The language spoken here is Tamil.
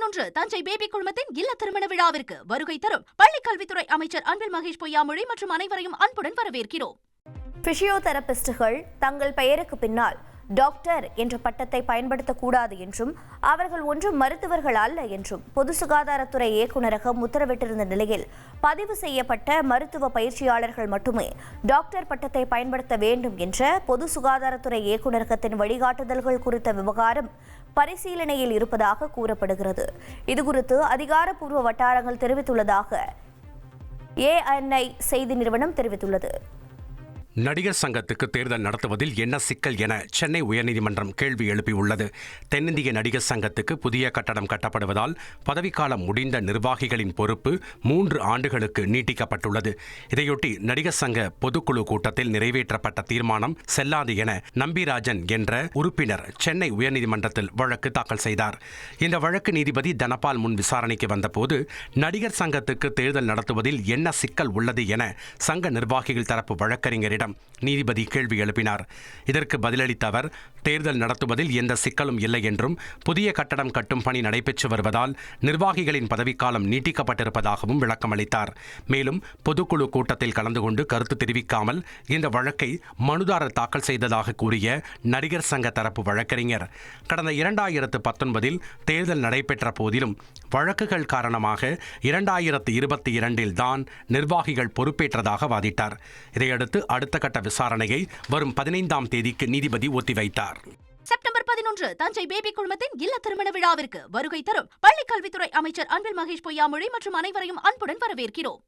11 தஞ்சை பேபி குழுமத்தின் இல்ல திருமண விழாவிற்கு வருகை தரும் பள்ளிக்கல்வித்துறை அமைச்சர் அன்பில் மகேஷ் பொய்யாமொழி மற்றும் அனைவரையும் அன்புடன் வரவேற்கிறோம். பிசியோதெரபிஸ்டுகள் தங்கள் பெயருக்கு பின்னால் டாக்டர் என்ற பட்டத்தை பயன்படுத்தக்கூடாது என்றும் அவர்கள் ஒன்றும் மருத்துவர்கள் அல்ல என்றும் பொது சுகாதாரத்துறை இயக்குநரகம் உத்தரவிட்டிருந்த நிலையில் பதிவு செய்யப்பட்ட மருத்துவ பயிற்சியாளர்கள் மட்டுமே டாக்டர் பட்டத்தை பயன்படுத்த வேண்டும் என்ற பொது சுகாதாரத்துறை இயக்குநரகத்தின் வழிகாட்டுதல்கள் குறித்த விவகாரம் பரிசீலனையில் இருப்பதாக கூறப்படுகிறது. இதுகுறித்து அதிகாரப்பூர்வ வட்டாரங்கள் தெரிவித்துள்ளதாக ANI செய்தி நிறுவனம் தெரிவித்துள்ளது. நடிகர் சங்கத்துக்கு தேர்தல் நடத்துவதில் என்ன சிக்கல் என சென்னை உயர்நீதிமன்றம் கேள்வி எழுப்பியுள்ளது. தென்னிந்திய நடிகர் சங்கத்துக்கு புதிய கட்டடம் கட்டப்படுவதால் பதவிக்காலம் முடிந்த நிர்வாகிகளின் பொறுப்பு 3 ஆண்டுகளுக்கு நீட்டிக்கப்பட்டுள்ளது. இதையொட்டி நடிகர் சங்க பொதுக்குழு கூட்டத்தில் நிறைவேற்றப்பட்ட தீர்மானம் செல்லாது என நம்பிராஜன் என்ற உறுப்பினர் சென்னை உயர்நீதிமன்றத்தில் வழக்கு தாக்கல் செய்தார். இந்த வழக்கு நீதிபதி தனபால் முன் விசாரணைக்கு வந்தபோது நடிகர் சங்கத்துக்கு தேர்தல் நடத்துவதில் என்ன சிக்கல் உள்ளது என சங்க நிர்வாகிகள் தரப்பு வழக்கறிஞரிடம் நீதிபதி கேள்வி எழுப்பினார். இதற்கு பதிலளித்த அவர், தேர்தல் நடத்துவதில் எந்த சிக்கலும் இல்லை என்றும் புதிய கட்டடம் கட்டும் பணி நடைபெற்று வருவதால் நிர்வாகிகளின் பதவிக்காலம் நீட்டிக்கப்பட்டிருப்பதாகவும் விளக்கமளித்தார். மேலும் பொதுக்குழு கூட்டத்தில் கலந்து கொண்டு கருத்து தெரிவிக்காமல் இந்த வழக்கை மனுதாரர் தாக்கல் செய்ததாக கூறிய நடிகர் சங்க தரப்பு வழக்கறிஞர், கடந்த 2019 தேர்தல் நடைபெற்ற போதிலும் வழக்குகள் காரணமாக 2022 தான் நிர்வாகிகள் பொறுப்பேற்றதாக வாதிட்டார். இதையடுத்து அடுத்த கட்ட விசாரணையை வரும் 15ஆம் தேதிக்கு நீதிபதி ஒத்திவைத்தார். செப்டம்பர் 11 தஞ்சை பேபி குழுமத்தின் இல்ல திருமண விழாவிற்கு வருகை தரும் பள்ளிக்கல்வித்துறை அமைச்சர் அன்பில் மகேஷ் பொய்யாமொழி மற்றும் அனைவரையும் அன்புடன் வரவேற்கிறோம்.